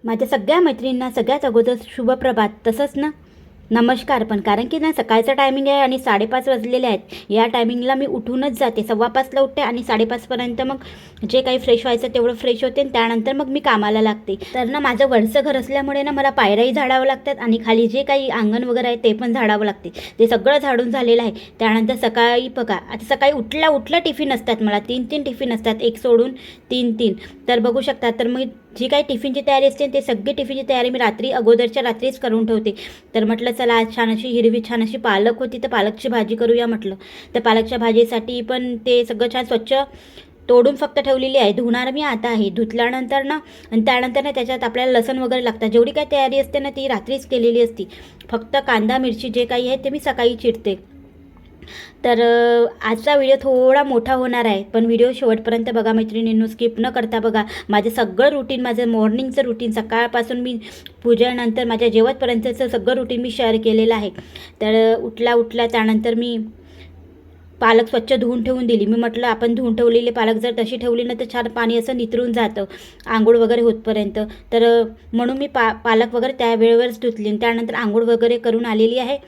माझ्या सगळ्या मैत्रिणींना सगळ्यात अगोदर शुभप्रभात, तसंच ना नमस्कार पण. कारण की ना सकाळचा टायमिंग आहे आणि 5:30 वाजलेले आहेत. या टायमिंगला मी उठूनच जाते, 5:15ला उठते आणि 5:30पर्यंत मग जे काही फ्रेश व्हायचं तेवढं फ्रेश होते आणि त्यानंतर मग मी कामाला लागते. तर ना माझं वरचं घर असल्यामुळे ना मला पायऱ्याही झाडावं लागतात आणि खाली जे काही अंगण वगैरे आहे ते पण झाडावं लागते. ते सगळं झाडून झालेलं आहे. त्यानंतर सकाळी बघा, आता सकाळी उठल्या टिफिन असतात मला, 3 टिफिन असतात, एक सोडून 3 तर बघू शकता. तर मग जी काही टिफिनची तयारी असते ते सगळी टिफिनची तयारी मी अगोदरच्या रात्रीच करून ठेवते. तर म्हटलं चला आज छान अशी पालक होती तर पालकची भाजी करूया म्हटलं. तर पालकच्या भाजीसाठी पण ते सगळं छान स्वच्छ तोडून फक्त ठेवलेली आहे. धुणार मी आता आहे. धुतल्यानंतर ना आणि त्यानंतर ना त्याच्यात आपल्याला लसण वगैरे लागतं. जेवढी काही तयारी असते ना ती रात्रीच केलेली असती. फक्त कांदा मिरची जे काही आहे ते मी सकाळी चिरते. तर आजचा व्हिडिओ थोडा मोठा होणार आहे, पण व्हिडिओ शेवटपर्यंत बघा मैत्रिणींनो, स्किप न करता बघा. माझं सगळं रुटीन, माझं मॉर्निंगचं रुटीन, सकाळपासून मी पूजेनंतर माझ्या जेवतपर्यंतचं सगळं रुटीन मी शेअर केलेलं आहे. तर उठल्या त्यानंतर मी पालक स्वच्छ धुवून ठेवून दिली. मी म्हटलं आपण धुवून ठेवलेली पालक जर तशी ठेवली ना तर छान पाणी असं नितरून जातं आंघोळ वगैरे होतपर्यंत. तर म्हणून मी पालक वगैरे त्या वेळेवरच धुतली. त्यानंतर आंघोळ वगैरे करून आलेली आहे.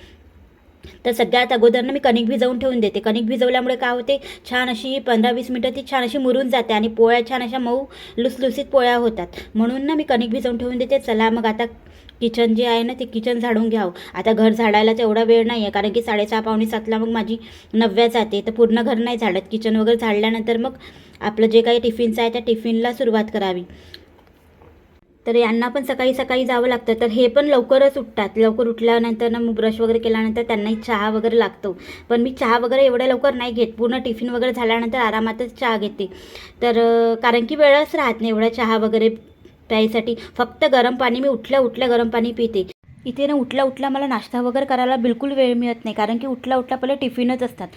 तर सगळ्यात अगोदर मी कणिक भिजवून ठेवून देते. कणिक भिजवल्यामुळे काय होते, छान अशी 15-20 मिनटं ती छान अशी मुरून जाते आणि पोळ्या छान अशा मऊ लुसलुसीत पोळ्या होतात. म्हणून ना मी कणिक भिजवून ठेवून देते. चला मग आता किचन जे आहे ना ते किचन झाडून घ्यावं. आता घर झाडायला तेवढा वेळ नाही आहे, कारण की 6:30 पावणे 7ला मग माझी नव्या जाते. तर पूर्ण घर नाही झाडत. किचन वगैरे झाडल्यानंतर मग आपलं जे काही टिफिनचं आहे त्या टिफिनला सुरुवात करावी. तर यांना पण सकाळी सकाळी जावं लागतं. तर हे पण लवकरच उठतात. लवकर उठल्यानंतर ना मग ब्रश वगैरे केल्यानंतर त्यांनाही चहा वगैरे लागतो. पण मी चहा वगैरे एवढ्या लवकर नाही घेत. पूर्ण टिफिन वगैरे झाल्यानंतर आरामातच चहा घेते. तर कारण की वेळच राहत नाही एवढा चहा वगैरे प्यायसाठी. फक्त गरम पाणी मी उठल्या गरम पाणी पिते. इथे ना उठल्या मला नाश्ता वगैरे करायला बिलकुल वेळ मिळत नाही, कारण की उठल्या पहिले टिफिनच असतात.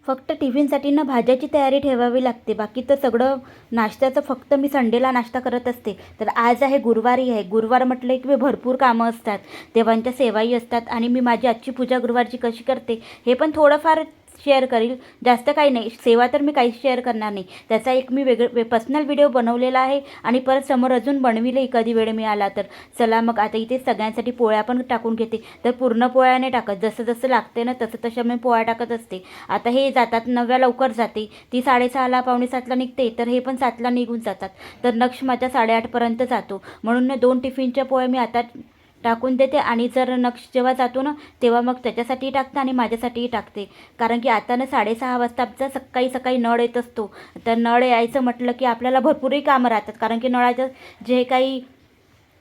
फक्त टिफिनसाठी ना भाज्याची तयारी ठेवावी लागते. बाकी तर सगळं नाश्त्याचं फक्त मी संडेला नाश्ता करत असते. तर आज आहे गुरुवारी आहे. गुरुवार म्हटलं की भरपूर कामं असतात, देवांच्या सेवाही असतात आणि मी माझी आजची पूजा गुरुवारची कशी करते हे पण थोडंफार शेअर करील. जास्त काही नाही, सेवा तर मी काहीच शेअर करणार नाही. त्याचा एक मी पर्सनल व्हिडिओ बनवलेला आहे आणि परत समोर अजून बनविले कधी वेळ मिळाला तर. चला मग आता इथे सगळ्यांसाठी पोळ्या पण टाकून घेते. तर पूर्ण पोळ्या नाही टाकत, जसं जसं लागते ना तसं मी पोळ्या टाकत असते. आता हे जातात, नव्या लवकर जाते, ती 6:30ला पावणे 7ला निघते. तर हे पण 7ला निघून जातात. तर नक्ष माझ्या 8:30पर्यंत जातो. म्हणून 2 टिफिनच्या पोळ्या मी आता टाकून देते आणि जर नक्ष जेव्हा जातो ना तेव्हा मग त्याच्यासाठीही टाकते आणि माझ्यासाठीही टाकते. कारण की आता ना 6:30 वाजता आमचा सकाळी नळ येत असतो. तर नळ यायचं म्हटलं की आपल्याला भरपूरही कामं राहतात, कारण की नळाचं जे काही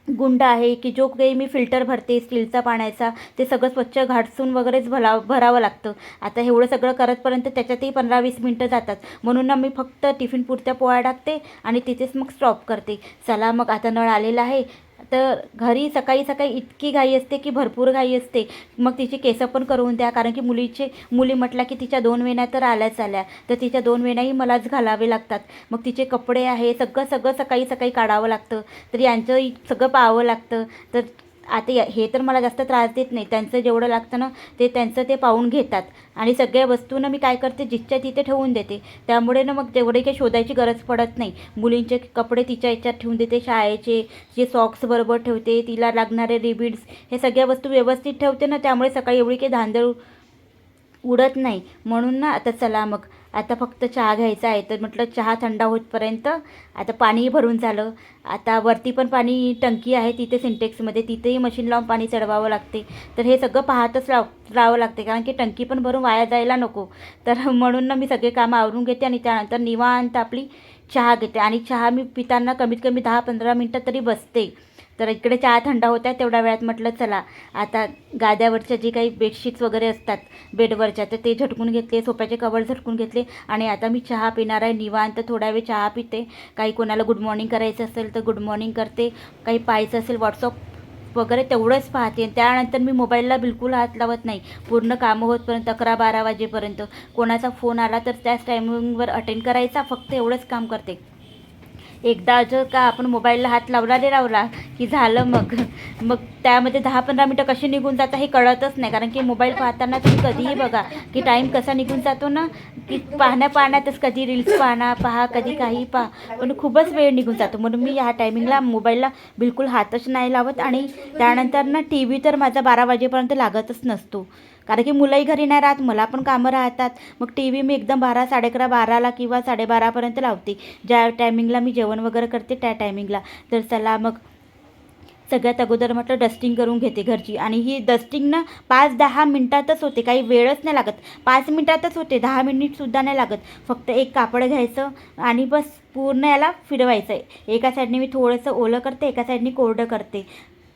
गुंड आहे की जो काही मी फिल्टर भरते स्टीलचा पाण्याचा, ते सगळं स्वच्छ घासून वगैरेच भरावं लागतं. आता एवढं सगळं करतपर्यंत त्याच्यातही 15-20 मिनटं जातात. म्हणून ना मी फक्त टिफिन पुरत्या पोळ्या टाकते आणि तिथेच मग स्टॉप करते. चला मग आता नळ आलेला आहे. तर घरी सकाळी इतकी घाई असते की भरपूर घाई असते. मग तिची केसं पण करून द्या, कारण की मुली म्हटलं की तिच्या 2 वेण्या तर आल्याच आल्या. तर तिच्या 2 वेण्याही मलाच घालावे लागतात. मग तिचे कपडे आहे सगळं सकाळी काढावं लागतं. तर यांचं सगळं पाहावं लागतं. तर आता हे तर मला जास्त त्रास देत नाही. त्यांचं जेवढं लागतं ना ते पाहून घेतात आणि सगळ्या वस्तूंना मी काय करते जिथच्या तिथे ठेवून देते. त्यामुळे ना मग तेवढे काही शोधायची गरज पडत नाही. मुलींचे कपडे तिच्या याच्यात ठेवून देते, शाळेचे जे सॉक्स बरोबर ठेवते, तिला लागणारे रिबिड्स हे सगळ्या वस्तू व्यवस्थित ठेवते ना, त्यामुळे सकाळी एवढी काही धांदळ उडत नाही. म्हणून ना आता चला मग आता फक्त चहा घ्यायचा आहे. तर म्हटलं चहा थंड होतपर्यंत आता पाणीही भरून झालं. आता वरती पण पाणी टंकी आहे तिथे सिंटेक्समध्ये, तिथेही मशीन लावून पाणी चढवावं लागते. तर हे सगळं पाहतच राहावं लागते, कारण की टंकी पण भरून वाया जायला नको. तर म्हणून ना मी सगळे कामं आवरून घेते आणि त्यानंतर निवांत आपली चहा घेते. आणि चहा मी पिताना कमीत कमी 10-15 मिनटं तरी बसते. तर इकडे चहा थंड होता तेवढ्या वेळात म्हटलं चला आता गाद्यावरच्या जी काही बेडशीट्स वगैरे असतात बेडवरच्या तर ते झटकून घेतले, सोफ्याचे कवर झटकून घेतले आणि आता मी चहा पिणार आहे निवांत. थोडा वेळ चहा पिते, काही कोणाला गुड मॉर्निंग करायचं असेल तर गुड मॉर्निंग करते, काही पाहायचं असेल व्हॉट्सअप वगैरे तेवढंच पाहते. त्यानंतर मी मोबाईलला बिलकुल हात लावत नाही पूर्ण कामं होतपर्यंत 11-12 वाजेपर्यंत. कोणाचा फोन आला तर त्याच टायमिंगवर अटेंड करायचा, फक्त एवढंच काम करते. एकदा जर का आपण मोबाईलला हात लावला की झालं मग त्यामध्ये 10-15 मिनटं कशी निघून जातं हे कळतच नाही. कारण की मोबाईल पाहताना तुम्ही कधीही बघा की टाईम कसा निघून जातो ना, की पाहण्यातच कधी रील्स पहा, कधी काही पहा, पण खूपच वेळ निघून जातो. म्हणून मी ह्या टायमिंगला मोबाईलला बिलकुल हातच नाही लावत. आणि त्यानंतर ना टी व्ही तर माझा 12 वाजेपर्यंत लागतच नसतो, कारण की मुलंही घरी नाही राहत, मला पण कामं राहतात. मग टी व्ही मी एकदम 11-11:30 किंवा 12:30 लावते, ज्या टायमिंगला मी जेवण वगैरे करते त्या टायमिंगला. तर चला मग सगळ्यात अगोदर म्हटलं डस्टिंग करून घेते घरची. आणि ही डस्टिंग ना 5-10 मिनटातच होते, काही वेळच नाही लागत. 5 मिनटातच होते, 10 मिनिटसुद्धा नाही लागत. फक्त एक कापड घ्यायचं आणि बस पूर्ण याला फिरवायचं आहे. एका साईडने मी थोडंसं ओलं करते, एका साईडने कोरडं करते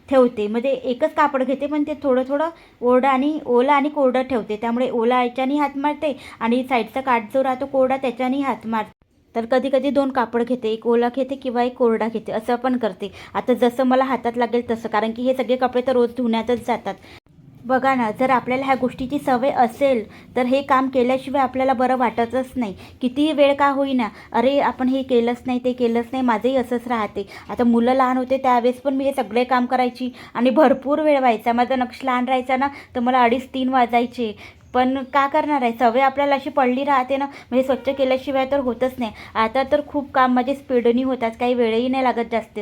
ठेवते. म्हणजे एकच कापड घेते पण ते थोडं थोडं ओलं आणि कोरडं ठेवते. त्यामुळे ओला याच्याने हात मारते आणि साईडचा काठ जो राहतो कोरडा त्याच्याने हात मारते. तर कधी कधी 2 कापड घेते, एक ओला घेते किंवा एक कोरडा घेते, असं पण करते. आता जसं मला हातात लागेल तसं, कारण की हे सगळे कपडे तर रोज धुण्यातच जातात. बघा ना, जर आपल्याला ह्या गोष्टीची सवय असेल तर हे काम केल्याशिवाय आपल्याला बरं वाटतच नाही. कितीही वेळ का होईना, अरे आपण हे केलंच नाही, ते केलंच नाही. माझंही असंच राहते. आता मुलं लहान होते त्यावेळेस पण मी हे सगळे काम करायची आणि भरपूर वेळ व्हायचा. माझा नक्ष लहान राहायचा ना तर मला 2:30-3 वाजायचे. पण का करणार आहे, सवय आपल्याला अशी पडली राहते ना, म्हणजे स्वच्छ केल्याशिवाय तर होतच नाही. आता तर खूप काम माझे स्पीडनी होतात, काही वेळही नाही लागत जास्त.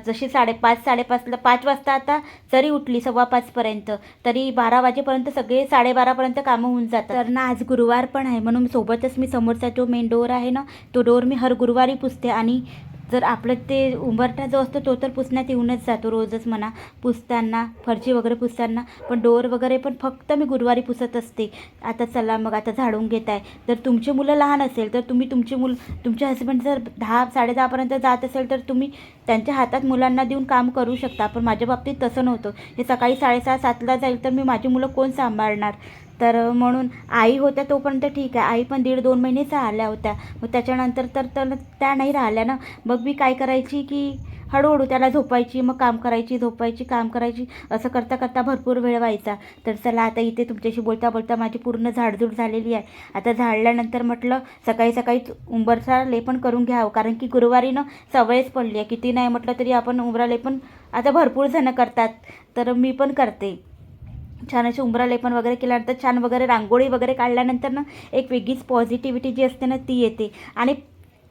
जशी 5:30-5:30ला 5 वाजता आता जरी उठली 5:15पर्यंत तरी 12 वाजेपर्यंत सगळे 12:30पर्यंत कामं होऊन जातात. तर ना आज गुरुवार पण आहे म्हणून सोबतच मी समोरचा जो मेन डोअर आहे ना तो डोअर मी हर गुरुवारी पुसते. आणि जर आपलं ते उंबरठा जो असतो तो तर पुसण्यात येऊनच जातो रोजच म्हणा, पुसताना फरशी वगैरे पुसताना. पण डोअर वगैरे पण फक्त मी गुरुवारी पुसत असते. आता चला मग आता झाडून घेत आहे. जर तुमची मुलं लहान असेल तर तुम्ही तुमचे हस्बंड जर 10-10:30पर्यंत जात असेल तर तुम्ही त्यांच्या हातात मुलांना देऊन काम करू शकता. पण माझ्या बाबतीत तसं नव्हतं. हे सकाळी 6:30-7ला जाईल तर मी माझी मुलं कोण सांभाळणार. तर म्हणून आई होत्या तोपर्यंत ठीक आहे. आई पण 1.5-2 महिनेच राहिल्या होत्या. मग त्याच्यानंतर तर त्या नाही राहिल्या ना. मग मी काय करायची की हळूहळू त्याला झोपायची, मग काम करायची, झोपायची, काम करायची, असं करता करता भरपूर वेळ व्हायचा. तर चला आता इथे तुमच्याशी बोलता बोलता माझी पूर्ण झाडझूड झालेली आहे. आता झाडल्यानंतर म्हटलं सकाळीच उंबरठा लेपन करून घ्यावं, कारण की गुरुवारी ना सवयच पडली आहे. किती नाही म्हटलं तरी आपण उंबरा लेपन आता भरपूर जणं करतात, तर मी पण करते. छान असे उंबरा लेपन वगैरे केल्यानंतर छान वगैरे रांगोळी वगैरे काढल्यानंतर ना एक वेगळीच पॉझिटिव्हिटी जी असते ना ती येते आणि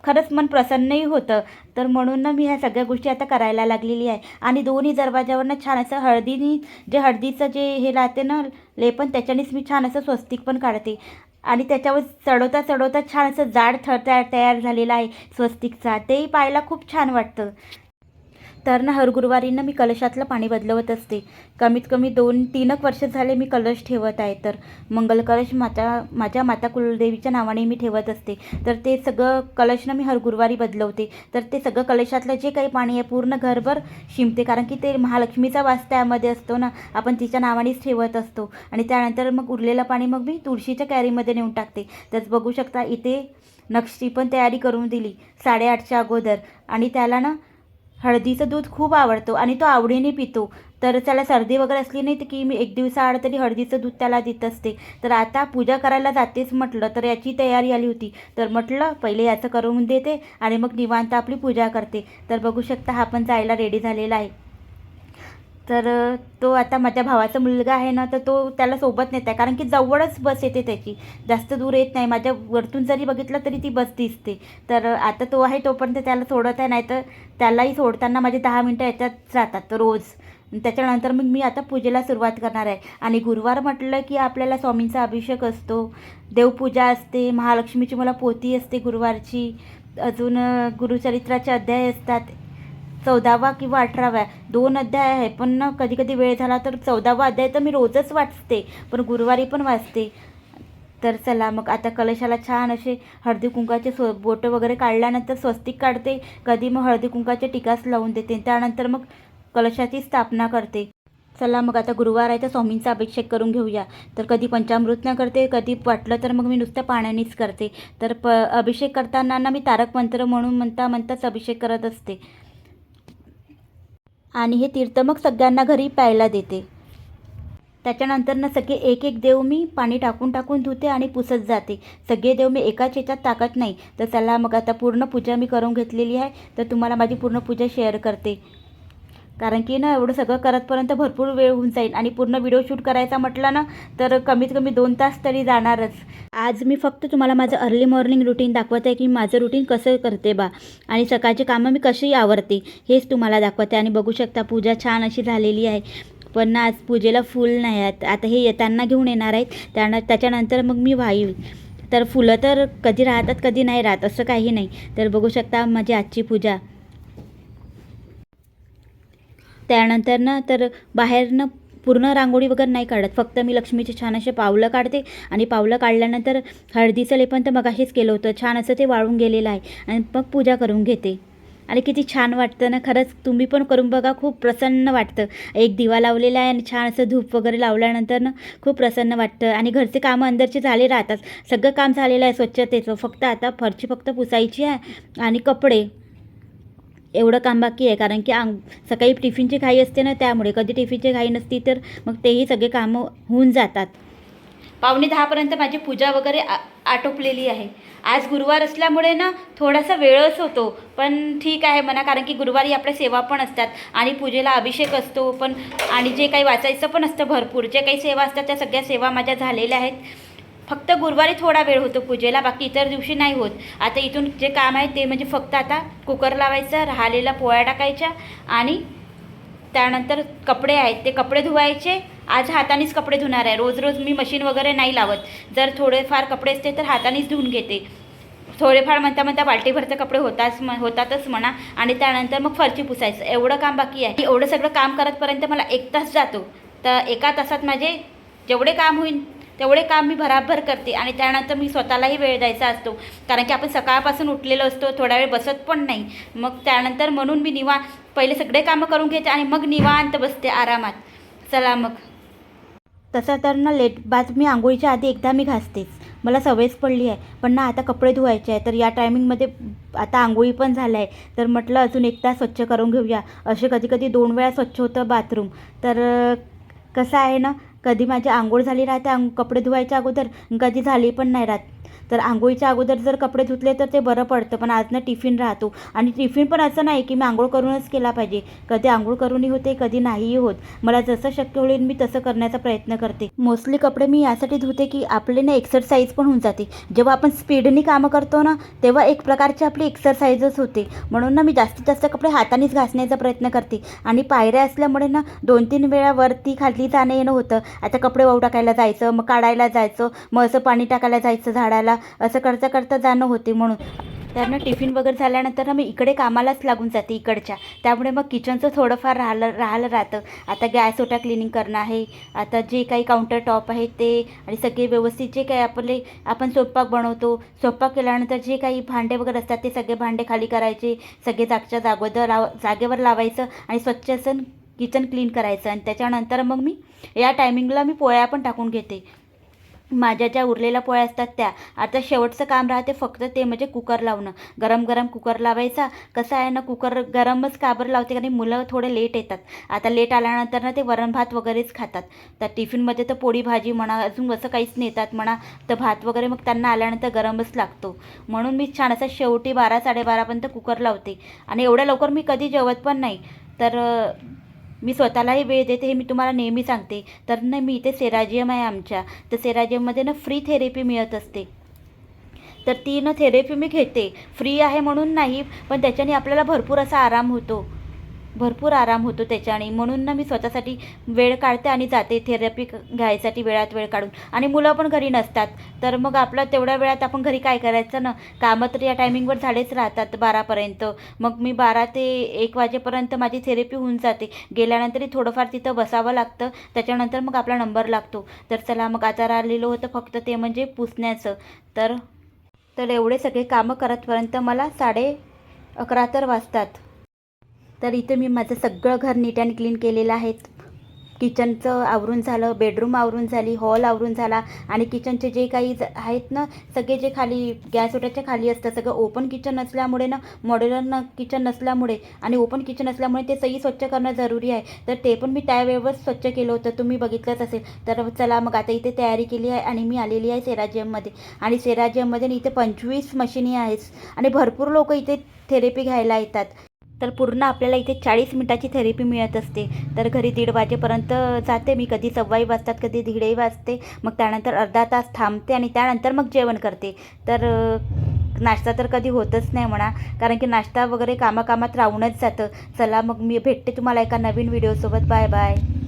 खरंच मन प्रसन्नही होतं. तर म्हणून ना मी ह्या सगळ्या गोष्टी आता करायला लागलेली आहे. आणि दोन्ही दरवाजावरनं छान असं हळदीचं जे हे राहते ना लेपन त्याच्यानेच मी छान असं स्वस्तिक पण काढते. आणि त्याच्यावर चढवता छान असं जाड थर तयार झालेला आहे स्वस्तिकचा, तेही पाहायला खूप छान वाटतं. तर ना हर गुरुवारी ना मी कलशातलं पाणी बदलवत असते. कमीत कमी 2-3 वर्ष झाले मी कलश ठेवत आहे. तर मंगल कलश माझ्या माता कुलदेवीच्या नावाने मी ठेवत असते. तर ते सगळं कलश ना मी हर गुरुवारी बदलवते. तर ते सगळं कलशातलं जे काही पाणी आहे पूर्ण घरभर शिंपते, कारण की ते महालक्ष्मीचा वास त्यामध्ये असतो ना, आपण तिच्या नावानेच ठेवत असतो. आणि त्यानंतर मग उरलेलं पाणी मग मी तुळशीच्या कॅरीमध्ये नेऊन टाकते. तर बघू शकता इथे नक्षी पण तयारी करून दिली 8:30च्या अगोदर. आणि त्याला ना हळदीचं दूध खूप आवडतो आणि तो आवडीने पितो. तर त्याला सर्दी वगैरे असली नाही तर की मी 1 दिवसाआड तरी हळदीचं दूध त्याला देत असते. तर आता पूजा करायला जातेच म्हटलं तर याची तयारी आली होती. तर म्हटलं पहिले याचं करून देते आणि मग निवांत आपली पूजा करते. तर बघू शकता हा पण जायला रेडी झालेला आहे. तर तो आता माझ्या भावाचा मुलगा आहे ना तर तो त्याला सोबत नेत आहे, कारण की जवळच बस येते त्याची, जास्त दूर येत नाही. माझ्या वरतून जरी बघितलं तरी ती बस दिसते. तर आता तो आहे तोपर्यंत त्याला सोडत आहे, नाही तर त्यालाही सोडताना माझे 10 मिनटं याच्यात जातात रोज. त्याच्यानंतर मग मी आता पूजेला सुरुवात करणार आहे. आणि गुरुवार म्हटलं की आपल्याला स्वामींचा अभिषेक असतो, देवपूजा असते, महालक्ष्मीची मला पोथी असते गुरुवारची, अजून गुरुचरित्राचे अध्याय असतात. 14वा किंवा 18वा 2 अध्याय आहे. पण ना कधी कधी वेळ झाला तर 14वा अध्याय तर मी रोजच वाचते, पण गुरुवारी पण वाचते. तर चला मग आता कलशाला छान असे हळदी कुंकाचे बोटं वगैरे काढल्यानंतर स्वस्तिक काढते, कधी मग हळदी कुंकाचे टिकास लावून देते. त्यानंतर मग कलशाची स्थापना करते. चला मग आता गुरुवार आहे तर स्वामींचा अभिषेक करून घेऊया. तर कधी पंचामृतनं करते, कधी वाटलं तर मग मी नुसत्या पाण्यानेच करते. तर अभिषेक करताना ना मी तारक मंत्र म्हणून म्हणताच अभिषेक करत असते. आणि हे तीर्थ मग सगळ्यांना घरी प्यायला देते. त्याच्यानंतर ना सगळे एक एक देव मी पाणी टाकून धुते आणि पुसत जाते. सगळे देव मी एकाच ह्याच्यात टाकत नाही. तर चला मग आता पूर्ण पूजा मी करून घेतलेली आहे. तर तुम्हाला माझी पूर्ण पूजा शेअर करते. कारण की ना एवढं सगळं करतपर्यंत भरपूर वेळ होऊन जाईल आणि पूर्ण व्हिडिओ शूट करायचा म्हटलं ना तर कमीत कमी 2 तास तरी जाणारच. आज मी फक्त तुम्हाला माझं अर्ली मॉर्निंग रुटीन दाखवत आहे की माझं रुटीन कसं करते बा आणि सकाळची कामं मी कशी आवरते हेच तुम्हाला दाखवते. आणि बघू शकता पूजा छान अशी झालेली आहे. पण ना आज पूजेला फूल नाही आहेत. आता हे येताना घेऊन येणार आहेत. त्याच्यानंतर मग मी वाहील. तर फुलं तर कधी राहतात कधी नाही राहत असं काही नाही. तर बघू शकता माझी आजची पूजा. त्यानंतर ना तर बाहेर ना पूर्ण रांगोळी वगैरे नाही काढत. फक्त मी लक्ष्मीचे छान असे पावलं काढते आणि पावलं काढल्यानंतर हळदीचं लेपन तर मगाशीच केलं होतं. छान असं ते वाळून गेलेलं आहे आणि मग पूजा करून घेते. आणि किती छान वाटतं ना खरंच. तुम्ही पण करून बघा. खूप प्रसन्न वाटतं. एक दिवा लावलेला आहे आणि छान असं धूप वगैरे लावल्यानंतर ना खूप प्रसन्न वाटतं. आणि घरचे कामं अंदरचे झाले राहतात. सगळं काम झालेलं आहे स्वच्छतेचं. फक्त आता फरची फक्त पुसायची आहे आणि कपडे एवढं काम बाकी आहे. कारण की सकाळी टिफिनची घाई असते ना त्यामुळे. कधी टिफिनची घाई नसती तर मग तेही सगळे कामं होऊन जातात. 9:45पर्यंत माझी पूजा वगैरे आटोपलेली आहे. आज गुरुवार असल्यामुळे ना थोडासा वेळच होतो. पण ठीक आहे म्हणा. कारण की गुरुवारी आपल्या सेवा पण असतात आणि पूजेला अभिषेक असतो पण. आणि जे काही वाचायचं पण असतं भरपूर. जे काही सेवा असतात त्या सगळ्या सेवा माझ्या झालेल्या आहेत. फक्त गुरुवारी थोडा वेळ होतो पूजेला. बाकी इतर दिवशी नाही होत. आता इथून जे काम आहे ते म्हणजे फक्त आता कुकर लावायचं, राहिलेला पोळ्या टाकायच्या आणि त्यानंतर कपडे आहेत ते कपडे धुवायचे. आज हातानेच कपडे धुणार आहे. रोज रोज मी मशीन वगैरे नाही लावत. जर थोडेफार कपडे असते तर हातानेच धुवून घेते. थोडेफार म्हणता बाल्टीभरचे कपडे होतातच म्हणा. आणि त्यानंतर मग फरची पुसायचं एवढं काम बाकी आहे. एवढं सगळं काम करतपर्यंत मला 1 तास जातो. तर 1 तासात माझे जेवढे काम होईल तेवढे काम मी भराभर करते. आणि त्यानंतर मी स्वतःलाही वेळ द्यायचा असतो. कारण की आपण सकाळपासून उठलेलो असतो. थोडा वेळ बसत पण नाही. मग त्यानंतर म्हणून मी पहिले सगळे कामं करून घेते आणि मग निवांत बसते आरामात. चला मग. तसं तर ना मी आंघोळीच्या आधी एकदा मी घासतेच. मला सवयच पडली आहे. पण ना आता कपडे धुवायचे आहे. तर या टायमिंगमध्ये आता आंघोळी पण झालं आहे. तर म्हटलं अजून 1 तास स्वच्छ करून घेऊया. असे कधी 2 वेळा स्वच्छ होतं बाथरूम. तर कसं आहे ना कधी माझी आंघोळ झाली राहते कपडे धुवायच्या अगोदर, कधी झाली पण नाही राहत. तर आंघोळीच्या अगोदर जर कपडे धुतले तर ते बरं पडतं. पण आज ना टिफिन राहतो आणि टिफिन पण असं नाही की मी आंघोळ करूनच केला पाहिजे. कधी आंघोळ करूनही होते कधी नाहीही होत. मला जसं शक्य होईल मी तसं करण्याचा प्रयत्न करते. मोस्टली कपडे मी यासाठी धुते की आपले ना एक्सरसाइज पण होऊन जाते. जेव्हा आपण स्पीडनी कामं करतो ना तेव्हा एक प्रकारची आपली एक्सरसाइजच होते. म्हणून ना मी जास्तीत जास्त कपडे हातानेच घासण्याचा प्रयत्न करते. आणि पायऱ्या असल्यामुळे ना 2-3 वेळा वरती खाली जाणं येणं होतं. आता कपडे वाळू टाकायला जायचं, मग काढायला जायचं, मग असं पाणी टाकायला जायचं झाडाला, असं करता जाणं होते. म्हणून त्यानं टिफिन वगैरे झाल्यानंतर ना मी इकडे कामालाच लागून जाते इकडच्या. त्यामुळे मग किचनचं थोडंफार राहिलं राहतं. आता गॅस ओटा क्लिनिंग करणं आहे. आता जे काही काउंटर टॉप आहे ते आणि सगळे व्यवस्थित जे काही आपण स्वयंपाक बनवतो. स्वयंपाक केल्यानंतर जे काही भांडे वगैरे असतात ते सगळे भांडे खाली करायचे. सगळे जागेवर लावायचं आणि स्वच्छ असं किचन क्लीन करायचं. आणि त्याच्यानंतर मग मी या टायमिंगला मी पोळ्या पण टाकून घेते. माझ्या ज्या उरलेल्या पोळ्या असतात त्या. आता शेवटचं काम राहते फक्त ते म्हणजे कुकर लावणं. गरम कुकर लावायचा. कसं आहे ना कुकर गरमच का बरं लावते कारण मुलं थोडे लेट येतात. आता लेट आल्यानंतर ना ते वरण भात वगैरेच खातात. तर टिफिनमध्ये तर पोळी भाजी म्हणा अजून असं काहीच नेतात म्हणा. तर भात वगैरे मग त्यांना आल्यानंतर गरमच लागतो. म्हणून मी छान असं शेवटी 12-12:30पर्यंत कुकर लावते. आणि एवढ्या लवकर मी कधी जेवत पण नाही. तर मी स्वतःलाही वेळ देते हे मी तुम्हाला नेहमी सांगते. तर ना मी इथे सेराजियम आहे आमच्या. तर सेराजियममध्ये ना फ्री थेरपी मिळत असते. तर ती ना थेरपी मी घेते. फ्री आहे म्हणून नाही पण त्याच्याने आपल्याला भरपूर आराम होतो त्याच्याने. म्हणून ना मी स्वतःसाठी वेळ काढते आणि जाते थेरपी घ्यायसाठी वेळात वेळ काढून. आणि मुलं पण घरी नसतात तर मग आपलं तेवढ्या वेळात आपण घरी काय करायचं ना. कामं तर या टायमिंगवर झालेच राहतात 12पर्यंत. मग मी 12 ते 1 वाजेपर्यंत माझी थेरपी होऊन जाते. गेल्यानंतरही थोडंफार तिथं बसावं लागतं. त्याच्यानंतर मग आपला नंबर लागतो. तर चला मग आता राहिलेलं होतं फक्त ते म्हणजे पुसण्याचं. तर एवढे सगळे कामं करतपर्यंत मला 11:30 तर वाजतात. तर इथे मी माझं सगळं घर नीट अँड क्लीन केलेलं आहे. किचनचं आवरून झालं, बेडरूम आवरून झाली, हॉल आवरून झाला आणि किचनचे जे काही आहेत ना, सगळे जे खाली गॅस ओट्याच्या खाली असतं सगळं ओपन किचन असल्यामुळे ना, मॉड्युलर किचन नसल्यामुळे आणि ओपन किचन असल्यामुळे ते सही स्वच्छ करणं जरुरी आहे. तर ते पण मी त्यावेळेवर स्वच्छ केलं होतं, तुम्ही बघितलंच असेल. तर चला मग आता इथे तयारी केली आहे आणि मी आलेली आहे सेराजियममध्ये. आणि सेराजियममध्ये इथे 25 मशिनी आहेत आणि भरपूर लोक इथे थेरपी घ्यायला येतात. तर पूर्ण आपल्याला इथे 40 मिनिटाची थेरपी मिळत असते. तर घरी 1:30 वाजेपर्यंत जाते मी, कधी 1:15 वाजतात, कधी 1:30 वाजते. मग त्यानंतर अर्धा तास थांबते आणि त्यानंतर मग जेवण करते. तर नाश्ता तर कधी होतच नाही म्हणा, कारण की नाश्ता वगैरे कामाकामात राहूनच जातं. चला मग मी भेटते तुम्हाला एका नवीन व्हिडिओसोबत. Bye bye.